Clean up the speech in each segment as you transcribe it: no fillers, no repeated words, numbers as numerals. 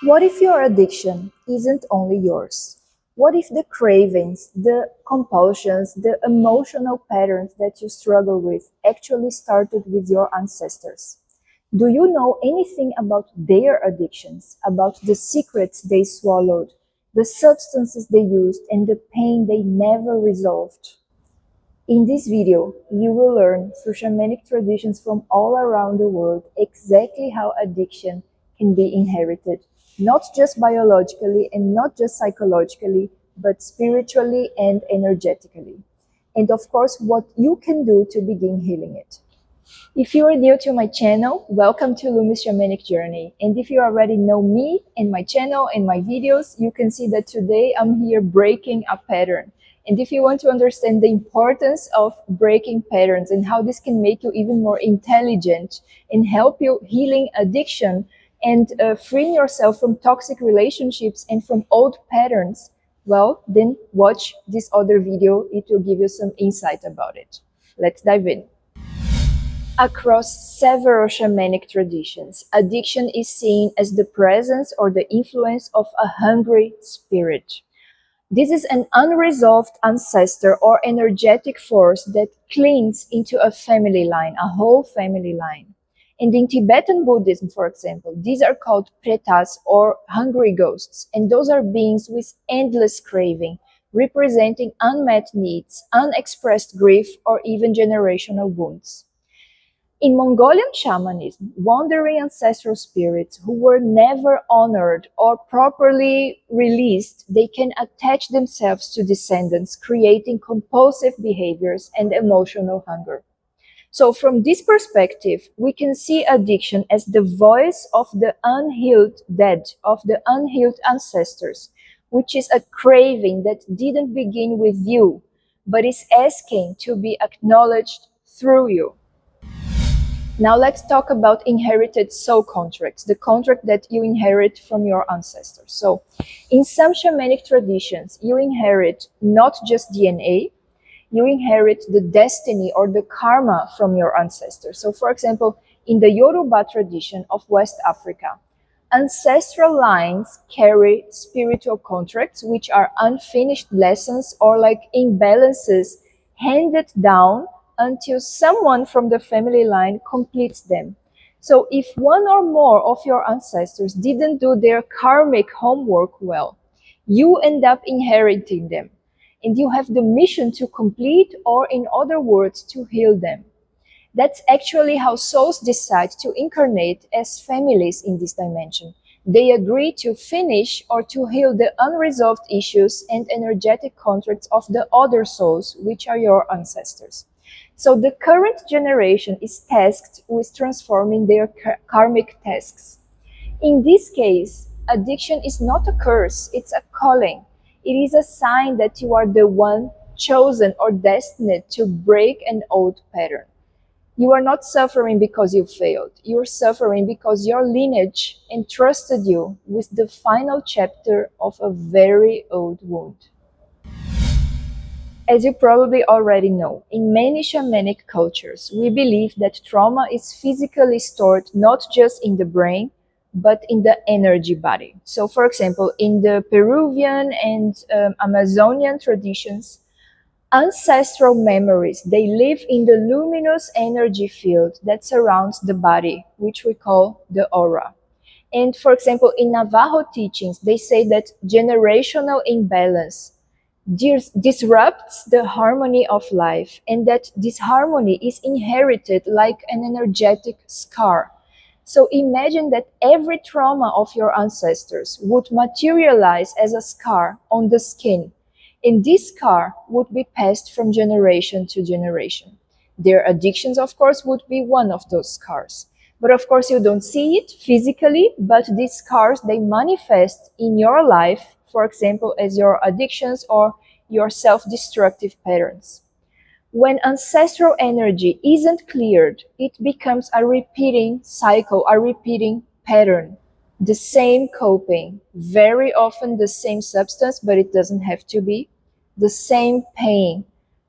What if your addiction isn't only yours? What if the cravings, the compulsions, the emotional patterns that you struggle with actually started with your ancestors? Do you know anything about their addictions, about the secrets they swallowed, the substances they used, and the pain they never resolved? In this video, you will learn through shamanic traditions from all around the world exactly how addiction can be inherited, not just biologically and not just psychologically, but spiritually and energetically. And of course, what you can do to begin healing it. If you are new to my channel, welcome to Lumis Shamanic Journey. And if you already know me and my channel and my videos, you can see that today I'm here breaking a pattern. And if you want to understand the importance of breaking patterns and how this can make you even more intelligent and help you healing addiction and freeing yourself from toxic relationships and from old patterns, well, then watch this other video. It will give you some insight about it. Let's dive in. Across several shamanic traditions, addiction is seen as the presence or the influence of a hungry spirit. This is an unresolved ancestor or energetic force that clings into a family line, a whole family line. And in Tibetan Buddhism, for example, these are called pretas or hungry ghosts, and those are beings with endless craving, representing unmet needs, unexpressed grief, or even generational wounds. In Mongolian shamanism, wandering ancestral spirits who were never honored or properly released, they can attach themselves to descendants, creating compulsive behaviors and emotional hunger. So from this perspective, we can see addiction as the voice of the unhealed dead, of the unhealed ancestors, which is a craving that didn't begin with you, but is asking to be acknowledged through you. Now let's talk about inherited soul contracts, the contract that you inherit from your ancestors. So in some shamanic traditions, you inherit not just DNA, you inherit the destiny or the karma from your ancestors. So for example, in the Yoruba tradition of West Africa, ancestral lines carry spiritual contracts, which are unfinished lessons or like imbalances handed down until someone from the family line completes them. So if one or more of your ancestors didn't do their karmic homework well, you end up inheriting them. And you have the mission to complete, or in other words, to heal them. That's actually how souls decide to incarnate as families in this dimension. They agree to finish or to heal the unresolved issues and energetic contracts of the other souls, which are your ancestors. So the current generation is tasked with transforming their karmic tasks. In this case, addiction is not a curse, it's a calling. It is a sign that you are the one chosen or destined to break an old pattern. You are not suffering because you failed. You are suffering because your lineage entrusted you with the final chapter of a very old wound. As you probably already know, in many shamanic cultures, we believe that trauma is physically stored not just in the brain, but in the energy body. So for example, in the Peruvian and Amazonian traditions, ancestral memories, they live in the luminous energy field that surrounds the body, which we call the aura. And for example, in Navajo teachings, they say that generational imbalance disrupts the harmony of life, and that this harmony is inherited like an energetic scar. So imagine that every trauma of your ancestors would materialize as a scar on the skin, and this scar would be passed from generation to generation. Their addictions, of course, would be one of those scars. But of course, you don't see it physically, but these scars, they manifest in your life, for example, as your addictions or your self-destructive patterns. When ancestral energy isn't cleared, it becomes a repeating cycle, a repeating pattern. The same coping, very often the same substance, but it doesn't have to be. The same pain,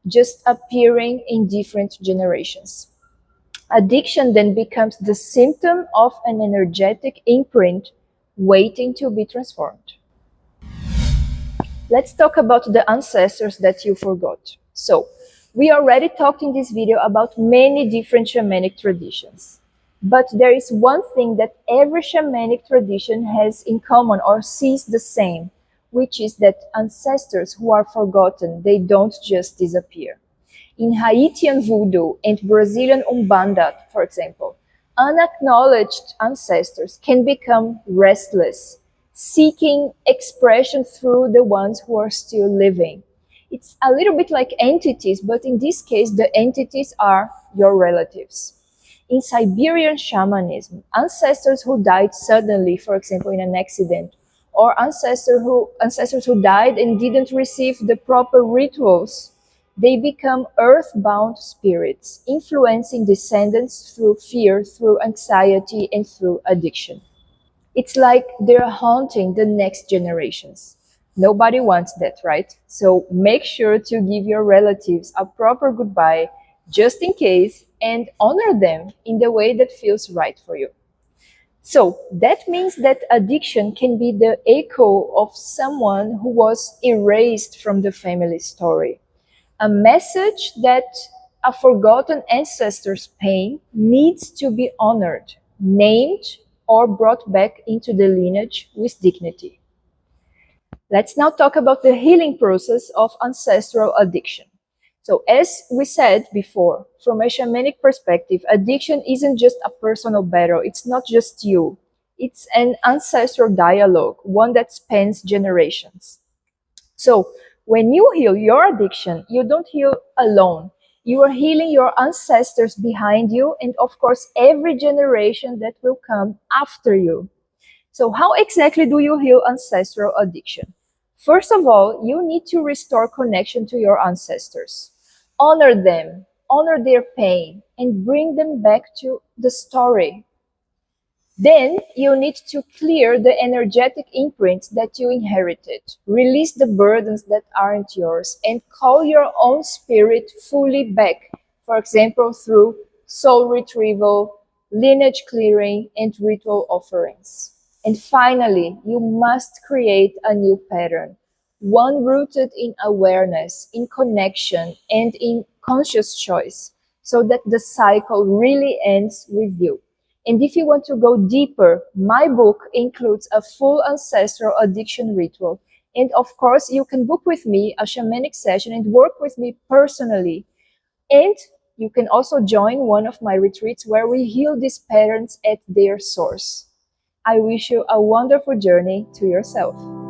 just appearing in different generations. Addiction then becomes the symptom of an energetic imprint waiting to be transformed. Let's talk about the ancestors that you forgot. So, we already talked in this video about many different shamanic traditions. But there is one thing that every shamanic tradition has in common or sees the same, which is that ancestors who are forgotten, they don't just disappear. In Haitian voodoo and Brazilian Umbanda, for example, unacknowledged ancestors can become restless, seeking expression through the ones who are still living. It's a little bit like entities, but in this case, the entities are your relatives. In Siberian shamanism, ancestors who died suddenly, for example, in an accident, or ancestors who died and didn't receive the proper rituals, they become earthbound spirits, influencing descendants through fear, through anxiety, and through addiction. It's like they're haunting the next generations. Nobody wants that, right? So make sure to give your relatives a proper goodbye just in case and honor them in the way that feels right for you. So that means that addiction can be the echo of someone who was erased from the family story. A message that a forgotten ancestor's pain needs to be honored, named, or brought back into the lineage with dignity. Let's now talk about the healing process of ancestral addiction. So, as we said before, from a shamanic perspective, addiction isn't just a personal battle. It's not just you. It's an ancestral dialogue, one that spans generations. So, when you heal your addiction, you don't heal alone. You are healing your ancestors behind you, and of course, every generation that will come after you. So, how exactly do you heal ancestral addiction? First of all, you need to restore connection to your ancestors. Honor them, honor their pain, and bring them back to the story. Then you need to clear the energetic imprints that you inherited, release the burdens that aren't yours, and call your own spirit fully back, for example, through soul retrieval, lineage clearing, and ritual offerings. And finally, you must create a new pattern, one rooted in awareness, in connection, and in conscious choice, so that the cycle really ends with you. And if you want to go deeper, my book includes a full ancestral addiction ritual. And of course, you can book with me a shamanic session and work with me personally. And you can also join one of my retreats where we heal these patterns at their source. I wish you a wonderful journey to yourself.